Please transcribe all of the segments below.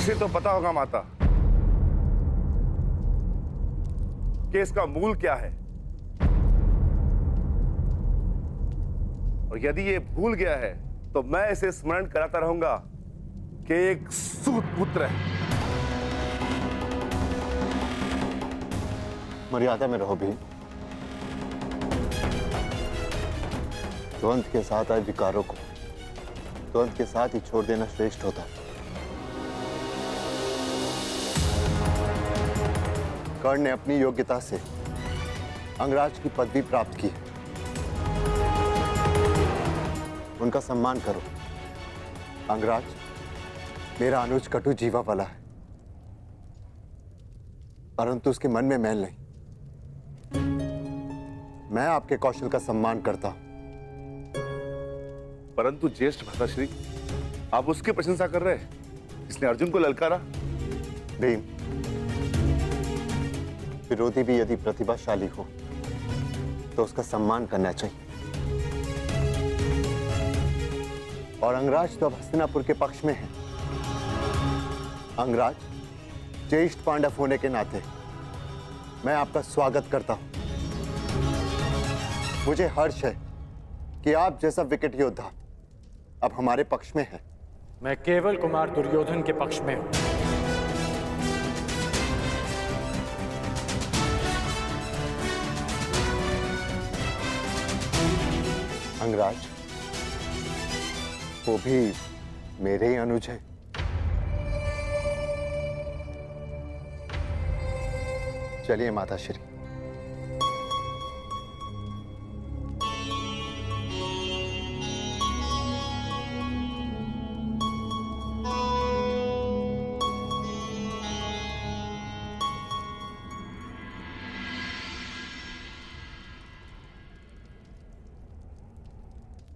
उसे तो पता होगा माता कि इसका मूल क्या है, और यदि ये भूल गया है तो मैं इसे स्मरण कराता रहूंगा कि एक सूत पुत्र है। मर्यादा में रहो भीम। द्वंद्व के साथ आए विकारों को द्वंद्व के साथ ही छोड़ देना श्रेष्ठ होता है। कर्ण ने अपनी योग्यता से अंगराज की पदवी प्राप्त की। उनका सम्मान करो। अंगराज मेरा अनुज कटु जीवा वाला है, परंतु उसके मन में मैल नहीं। मैं आपके कौशल का सम्मान करता हूं। परंतु ज्येष्ठ भ्राताश्री, आप उसकी प्रशंसा कर रहे हैं जिसने अर्जुन को ललकारा। भीम, विरोधी भी यदि प्रतिभाशाली हो तो उसका सम्मान करना चाहिए। और अंगराज तो अब हस्तिनापुर के पक्ष में है। अंगराज, ज्येष्ठ पांडव होने के नाते मैं आपका स्वागत करता हूं। मुझे हर्ष है कि आप जैसा विकट योद्धा अब हमारे पक्ष में है। मैं केवल कुमार दुर्योधन के पक्ष में हूं। अंगराज, वो भी मेरे ही अनुज है। चलिए माताश्री।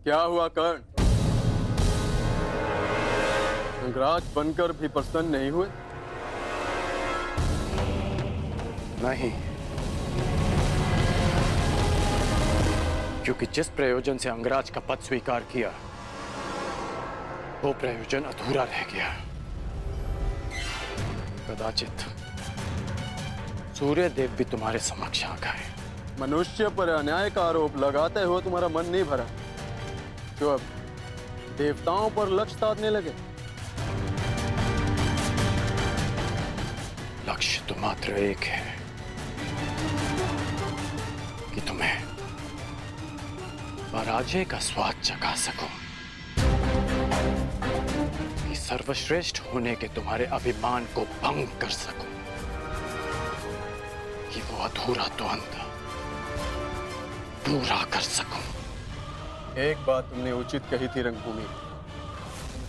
क्या हुआ कर्ण? अंगराज बनकर भी प्रसन्न नहीं हुए? नहीं, क्योंकि जिस प्रयोजन से अंगराज का पद स्वीकार किया वो प्रयोजन अधूरा रह गया। कदाचित सूर्यदेव भी तुम्हारे समक्ष आ गए। मनुष्य पर अन्याय का आरोप लगाते हुए तुम्हारा मन नहीं भरा, जो अब देवताओं पर लक्ष्य साधने लगे। लक्ष्य तो मात्र एक है कि तुम्हें पराजय का स्वाद चखा सकूं, कि सर्वश्रेष्ठ होने के तुम्हारे अभिमान को भंग कर सकूं, कि वो अधूरा द्वंद्व पूरा कर सकूं। एक बात तुमने उचित कही थी रंगभूमि,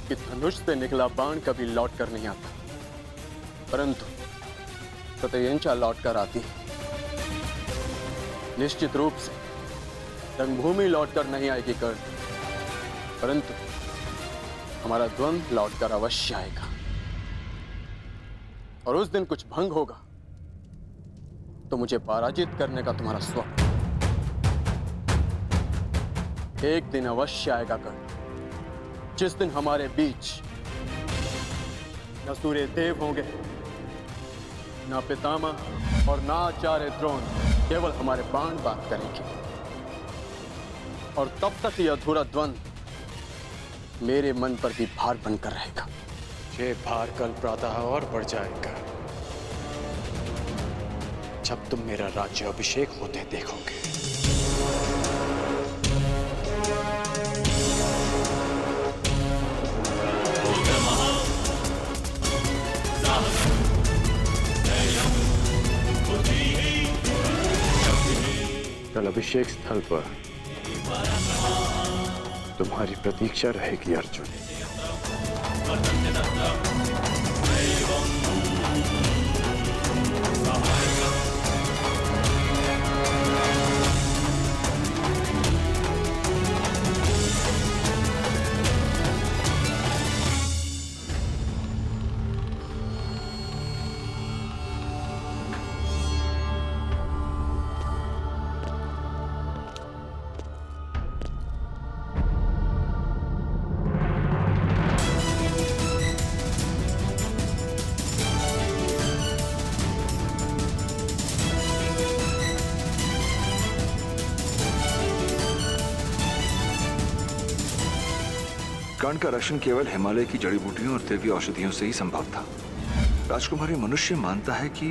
कि धनुष से निकला बाण कभी लौट कर नहीं आता, परंतु सत्यंचा लौट कर आती है। निश्चित रूप से रंगभूमि लौटकर नहीं आएगी कर्ण, परंतु हमारा द्वंद्व लौटकर अवश्य आएगा। और उस दिन कुछ भंग होगा तो मुझे पराजित करने का तुम्हारा स्वप्न एक दिन अवश्य आएगा कर्ण, जिस दिन हमारे बीच न सूर्य देव होंगे, न पितामह और न आचार्य द्रोण, केवल हमारे बाण बात करेंगे। और तब तक यह अधूरा द्वंद्व मेरे मन पर भी भार बनकर रहेगा। ये भार कल प्रातः और बढ़ जाएगा जब तुम मेरा राज्य अभिषेक होते देखोगे। कल अभिषेक स्थल पर तुम्हारी प्रतीक्षा रहेगी अर्जुन। कर्ण का रक्षण केवल हिमालय की जड़ी बूटियों और दैवीय औषधियों से ही संभव था। राजकुमारी, मनुष्य मानता है कि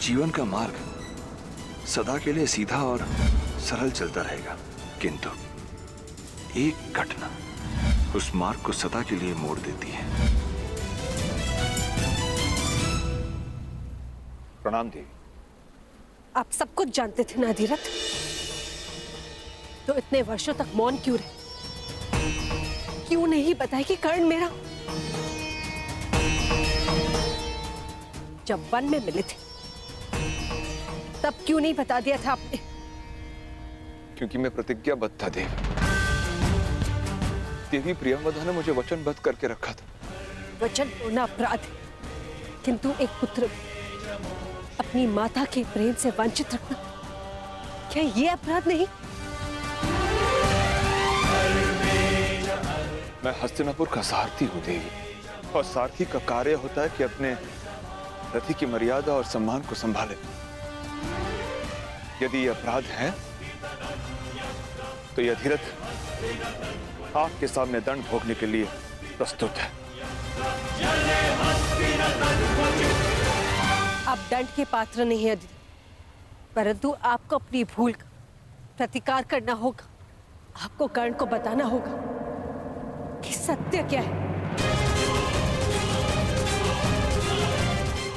जीवन का मार्ग सदा के लिए सीधा और सरल चलता रहेगा, किंतु एक घटना उस मार्ग को सदा के लिए मोड़ देती है। प्रणाम देवी। आप सब कुछ जानते थे ना धीरथ, तो इतने वर्षों तक मौन क्यों रहे? क्यों नहीं बताया कि कर्ण मेरा? जब वन में मिले थे तब क्यों नहीं बता दिया था आपने? क्योंकि मैं प्रतिज्ञाबद्ध था देवी। देवी प्रियंवदा ने मुझे वचनबद्ध करके रखा था। वचन तोड़ना अपराध है, किंतु एक पुत्र अपनी माता के प्रेम से वंचित रखना, क्या ये अपराध नहीं? मैं हस्तिनापुर का सारथी हूँ देवी, और सारथी का कार्य होता है कि अपने रथी की मर्यादा और सम्मान को संभाले। यदि ये अपराध है तो यह धीरथ आपके सामने दंड भोगने के लिए प्रस्तुत है। आप दंड के पात्र नहीं है अधिर, परंतु आपको अपनी भूल का प्रतिकार करना होगा। आपको कर्ण को बताना होगा कि सत्य क्या है,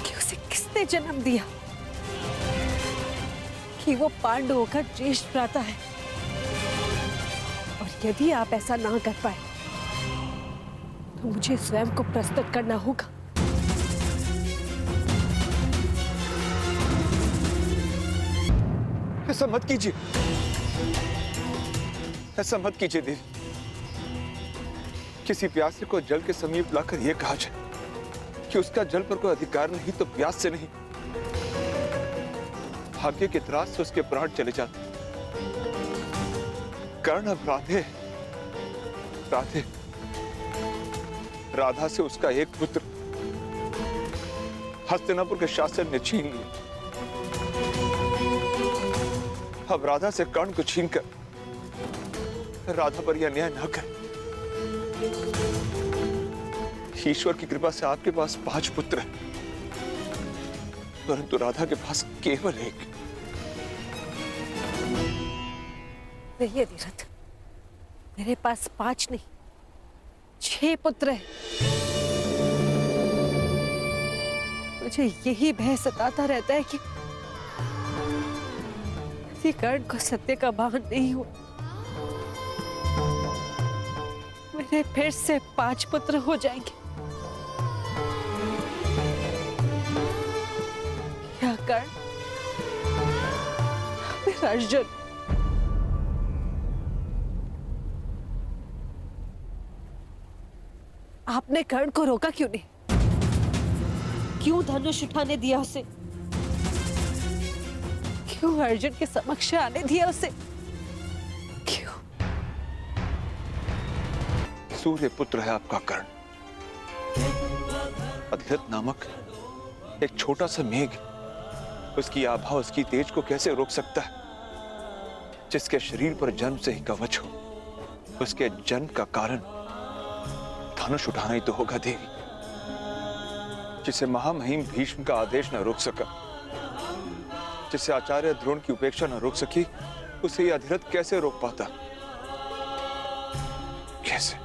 कि उसे किसने जन्म दिया, कि वो पांडवों का ज्येष्ठ भ्राता है। और यदि आप ऐसा ना कर पाए तो मुझे स्वयं को प्रस्तुत करना होगा। ऐसा मत कीजिए, ऐसा मत कीजिए देवी। किसी प्यासे को जल के समीप लाकर यह कहा जाए कि उसका जल पर कोई अधिकार नहीं तो प्यास से नहीं, भाग्य के त्रास से उसके प्राण चले जाते। कर्ण अब राधे राधा से उसका एक पुत्र हस्तिनापुर के शासन ने छीन लिया। अब राधा से कर्ण को छीनकर राधा पर यह अन्याय न कर। ईश्वर की कृपा से आपके पास 5 पुत्र हैं, परंतु राधा के पास केवल एक। नहीं धीरथ, मेरे पास 5 नहीं 6 पुत्र हैं। मुझे यही भय सताता रहता है कि किसी कर्ण को सत्य का भान नहीं हुआ, मेरे फिर से 5 पुत्र हो जाएंगे। क्या कर्ण, मेरा अर्जुन, आपने कर्ण को रोका क्यों नहीं? क्यों धनुष उठाने दिया उसे? क्यों अर्जुन के समक्ष आने दिया उसे? क्यों? सूर्य पुत्र है आपका कर्ण। अधिरथ नामक एक छोटा सा मेघ उसकी आभा, उसकी तेज को कैसे रोक सकता है? जिसके शरीर पर जन्म से ही कवच हो, उसके जन्म का कारण धनुष उठाना ही तो होगा देवी। जिसे महामहिम भीष्म का आदेश न रोक सका, जिसे आचार्य द्रोण की उपेक्षा न रोक सकी, उसे यह अधिरथ कैसे रोक पाता? कैसे?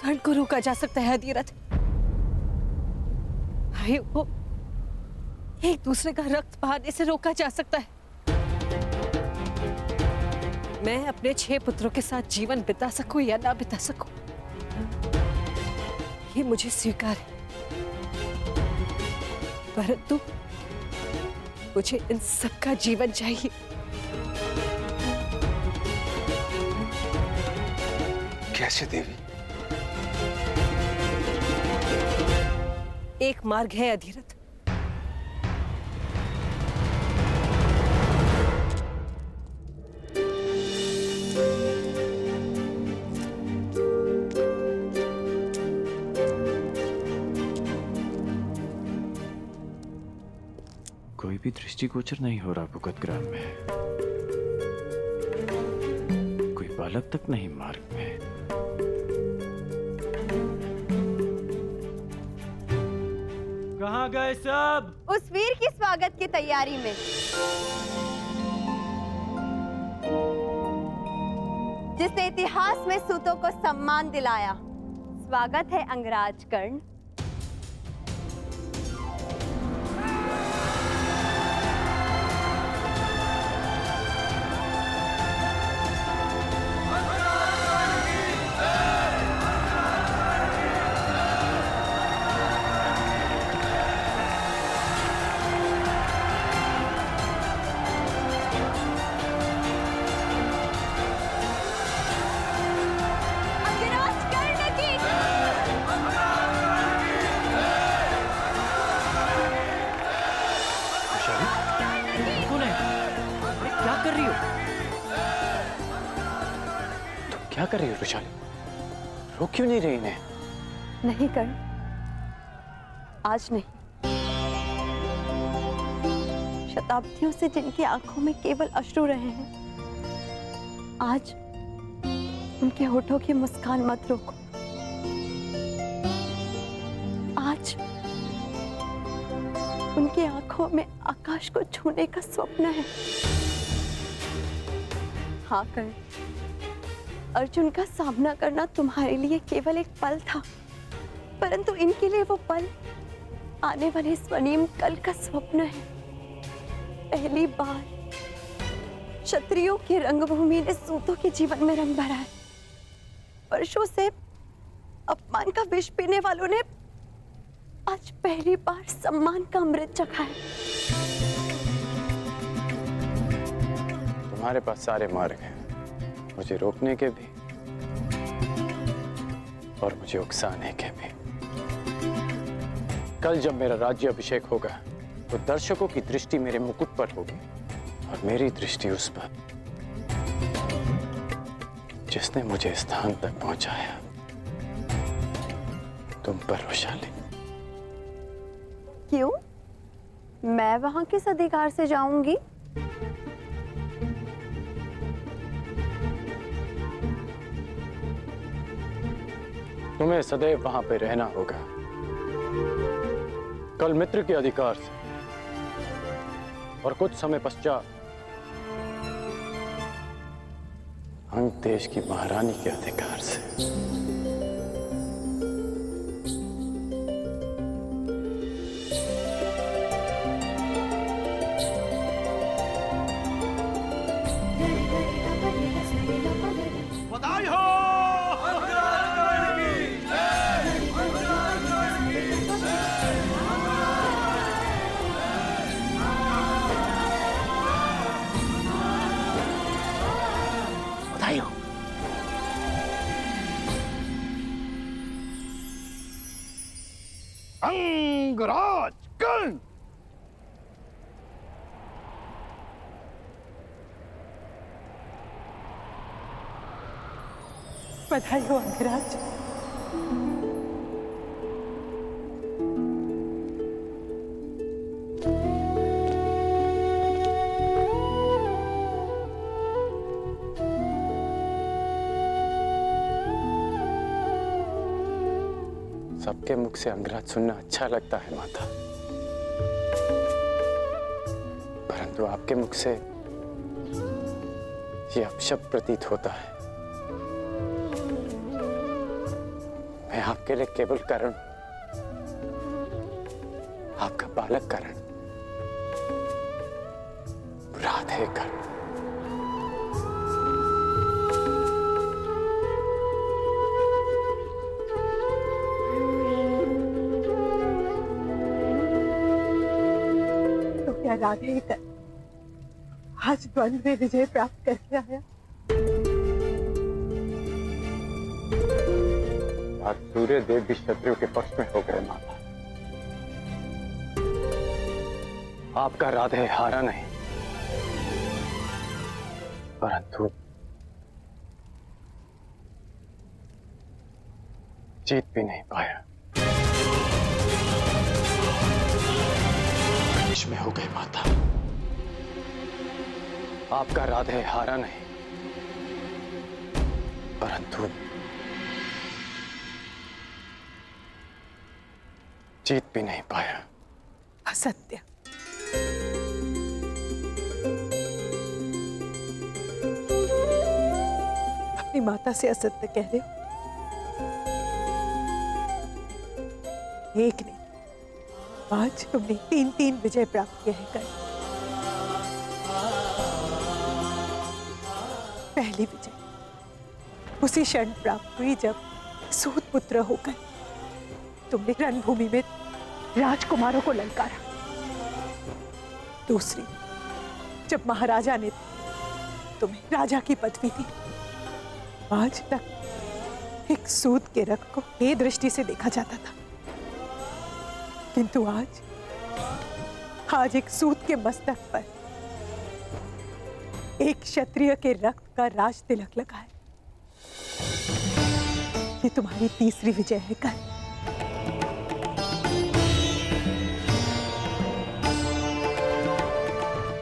कर्ण को रोका जा सकता है अधिरथ। भाइयों को एक दूसरे का रक्त बहाने से रोका जा सकता है। मैं अपने 6 पुत्रों के साथ जीवन बिता सकूं या ना बिता सकूं, ये मुझे स्वीकार है, परंतु मुझे इन सबका जीवन चाहिए। कैसे देवी? एक मार्ग है अधिरथ। कोई भी दृष्टिगोचर नहीं हो रहा भूगत ग्राम में। कोई बालक तक नहीं मार्ग में। कहाँ गए सब? उस वीर की स्वागत की तैयारी में। जिसने इतिहास में सूतों को सम्मान दिलाया। स्वागत है अंगराज कर्ण। क्या कर रही हो वैशाली? रोक क्यों नहीं रही इन्हें? नहीं कर्ण, आज नहीं। शताब्दियों से जिनकी आंखों में केवल अश्रु रहे हैं, आज उनके होठों की मुस्कान मत रोको। आज उनकी आंखों में आकाश को छूने का स्वप्न है। हाँ कर्ण, अर्जुन का सामना करना तुम्हारे लिए केवल एक पल था, परंतु इनके लिए वो पल आने वाले स्वर्णिम कल का स्वप्न है। पहली बार क्षत्रियों की रंगभूमि ने सूतों के जीवन में रंग भरा है। वर्षों से अपमान का विष पीने वालों ने आज पहली बार सम्मान का अमृत चखा है। तुम्हारे पास सारे मार्ग हैं, मुझे रोकने के भी और मुझे उकसाने के भी। कल जब मेरा राज्य अभिषेक होगा तो दर्शकों की दृष्टि मेरे मुकुट पर होगी और मेरी दृष्टि उस पर जिसने मुझे स्थान तक पहुंचाया, तुम पर वैशाली। क्यों? मैं वहां किस अधिकार से जाऊंगी? तुम्हें सदैव वहां पे रहना होगा, कल मित्र के अधिकार से और कुछ समय पश्चात अंग देश की महारानी के अधिकार से। बधाई हो। अंगराज कर्ण। बधाई हो अंगराज। सबके मुख से अंगराज सुनना अच्छा लगता है माता, परंतु आपके मुख से ये अपशब्द प्रतीत होता है। मैं आपके लिए केवल कर्ण, आपका बालक कर्ण, राधे कर्ण। राधे ही कर आज द्वंद्व में विजय प्राप्त करके आया। आज सूर्य देव भी शत्रु के पक्ष में हो गए माता। आपका राधे हारा नहीं, परंतु जीत भी नहीं पाया। में हो गए माता। आपका राधे हारा नहीं, परंतु जीत भी नहीं पाया। असत्य। अपनी माता से असत्य कह रहे हो? एक नहीं, आज तुमने 3-3 विजय प्राप्त किए हैं। कल पहली विजय उसी क्षण प्राप्त हुई जब सूत पुत्र होकर तुमने रणभूमि में राजकुमारों को ललकारा। दूसरी, जब महाराजा ने तुम्हें राजा की पदवी दी। आज तक एक सूत के रक्त को हे दृष्टि से देखा जाता था, किंतु आज एक सूत के मस्तक पर एक क्षत्रिय के रक्त का राज तिलक लगा है। ये तुम्हारी तीसरी विजय है कल।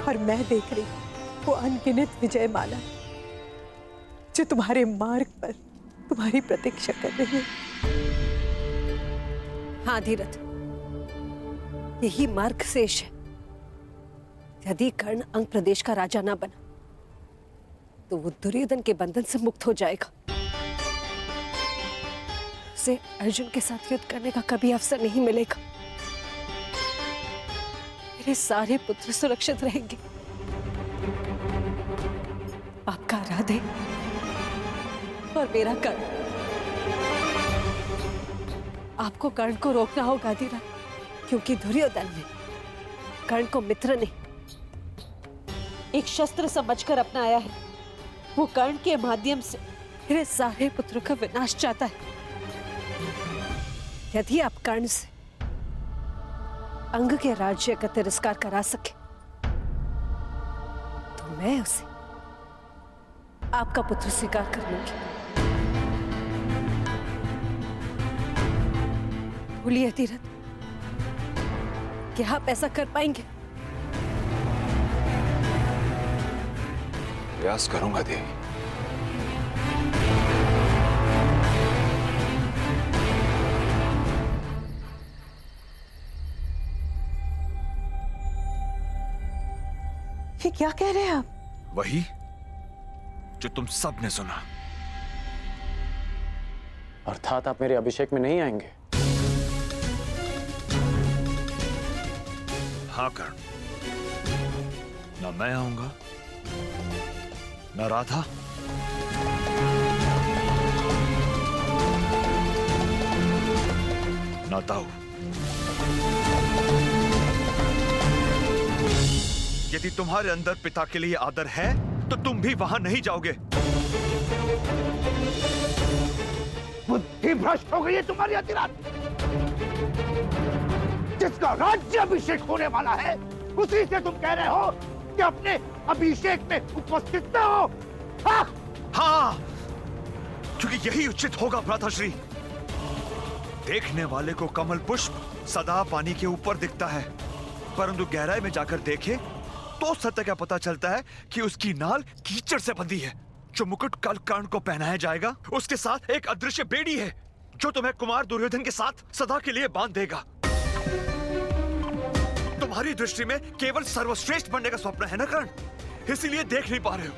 और मैं देख रही हूं वो अनगिनत विजय माला जो तुम्हारे मार्ग पर तुम्हारी प्रतीक्षा कर रही है। हाँ धीरथ, यही मार्ग शेष है। यदि कर्ण अंग प्रदेश का राजा ना बना तो वो दुर्योधन के बंधन से मुक्त हो जाएगा। उसे अर्जुन के साथ युद्ध करने का कभी अवसर नहीं मिलेगा। मेरे सारे पुत्र सुरक्षित रहेंगे। आपका राधे और मेरा कर्ण। आपको कर्ण को रोकना होगा धीरथ, क्योंकि दुर्योधन ने कर्ण को मित्र नहीं एक शस्त्र समझकर अपनाया है। वो कर्ण के माध्यम से मेरे सारे पुत्रों का विनाश चाहता है। यदि आप कर्ण से अंग के राज्य का तिरस्कार करा सके तो मैं उसे आपका पुत्र स्वीकार कर लूंगी। भूलिए धीरथ, क्या आप ऐसा कर पाएंगे? प्रयास करूंगा देवी। ये क्या कह रहे हैं आप? वही जो तुम सब ने सुना। अर्थात आप मेरे अभिषेक में नहीं आएंगे? हाँ कर्ण, ना मैं आऊंगा, ना राधा, ना ताऊ। यदि तुम्हारे अंदर पिता के लिए आदर है तो तुम भी वहां नहीं जाओगे। बुद्धि भ्रष्ट हो गई है तुम्हारी अधिराज। जिसका राज्य अभिषेक होने वाला है उसी से तुम कह रहे हो कि अपने अभिषेक में उपस्थित न हो। हाँ, क्योंकि यही उचित होगा भ्राताश्री। देखने वाले को कमल पुष्प सदा पानी के ऊपर दिखता है, परंतु गहराई में जाकर देखे तो सत्य का पता चलता है कि उसकी नाल कीचड़ से बंधी है। जो मुकुट कल कर्ण को पहनाया जाएगा उसके साथ एक अदृश्य बेड़ी है जो तुम्हें कुमार दुर्योधन के साथ सदा के लिए बांध देगा। तुम्हारी दृष्टि में केवल सर्वश्रेष्ठ बनने का स्वप्न है ना कर्ण, इसीलिए देख नहीं पा रहे हो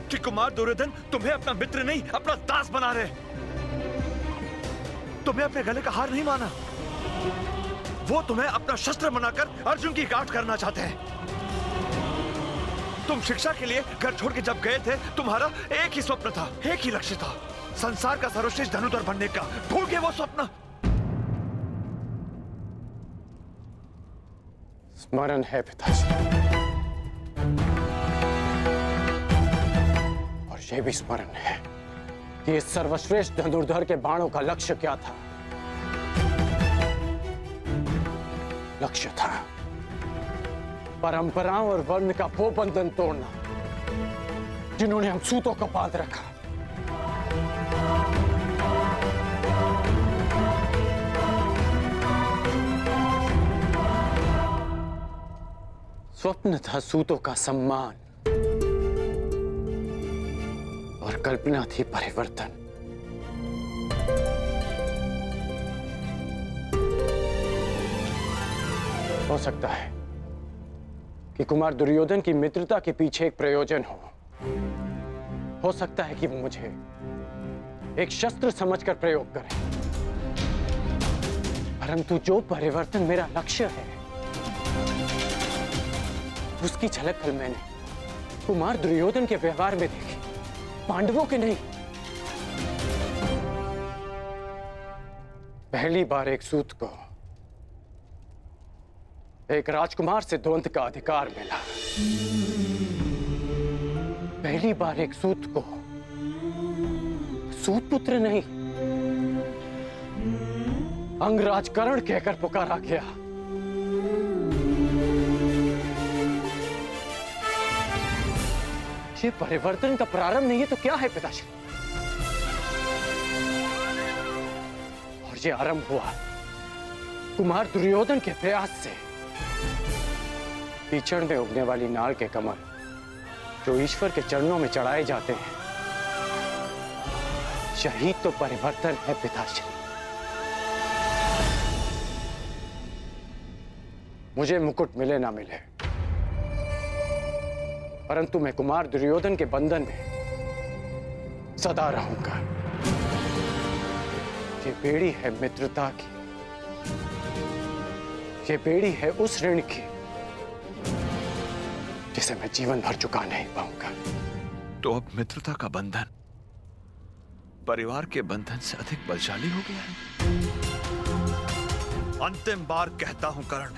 कि कुमार दुर्योधन तुम्हें अपना मित्र नहीं अपना दास बना रहे। तुम्हें अपने गले का हार नहीं माना, वो तुम्हें अपना शस्त्र बनाकर अर्जुन की गांठ करना चाहते हैं। तुम शिक्षा के लिए घर छोड़ के जब गए थे तुम्हारा एक ही स्वप्न था, एक ही लक्ष्य था, संसार का सर्वश्रेष्ठ धनुधर बनने का। भूल गए वो स्वप्न? स्मरण है पिताजी, और यह भी स्मरण है कि इस सर्वश्रेष्ठ धनुर्धर के बाणों का लक्ष्य क्या था। लक्ष्य था परंपराओं और वर्ण का वो बंधन तोड़ना जिन्होंने हम सूतों को बांध रखा। स्वप्न था सूतों का सम्मान और कल्पना थी परिवर्तन। हो सकता है कि कुमार दुर्योधन की मित्रता के पीछे एक प्रयोजन हो सकता है कि वो मुझे एक शस्त्र समझकर प्रयोग करे, परंतु जो परिवर्तन मेरा लक्ष्य है उसकी झलक कल मैंने कुमार दुर्योधन के व्यवहार में देखी, पांडवों के नहीं। पहली बार एक सूत को एक राजकुमार से द्वंद्व का अधिकार मिला। पहली बार एक सूत को सूत पुत्र नहीं, अंगराज कर्ण कहकर पुकारा गया। ये परिवर्तन का प्रारंभ नहीं है तो क्या है पिताश्री? और ये आरंभ हुआ कुमार दुर्योधन के प्रयास से। कीचड़ में उगने वाली नाल के कमल जो ईश्वर के चरणों में चढ़ाए जाते हैं, यही तो परिवर्तन है पिताश्री। मुझे मुकुट मिले ना मिले, परंतु मैं कुमार दुर्योधन के बंधन में सदा रहूंगा। ये बेड़ी है मित्रता की, ये बेड़ी है उस ऋण की जिसे मैं जीवन भर चुका नहीं पाऊंगा। तो अब मित्रता का बंधन परिवार के बंधन से अधिक बलशाली हो गया है। अंतिम बार कहता हूं कर्ण,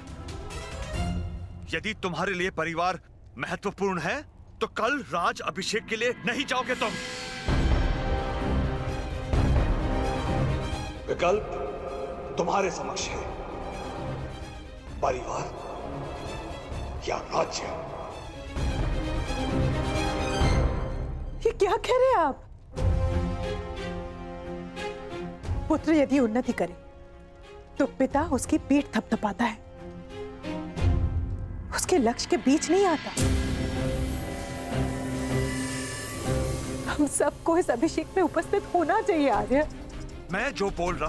यदि तुम्हारे लिए परिवार महत्वपूर्ण है तो कल राज अभिषेक के लिए नहीं जाओगे तुम। विकल्प तुम्हारे समक्ष है, परिवार या राज्य। ये क्या कह रहे हैं आप? पुत्र यदि उन्नति करे तो पिता उसकी पीठ थपथपाता है, उसके लक्ष्य के बीच नहीं आता। हम सबको इस अभिषेक में उपस्थित होना चाहिए आर्य। मैं जो बोल रहा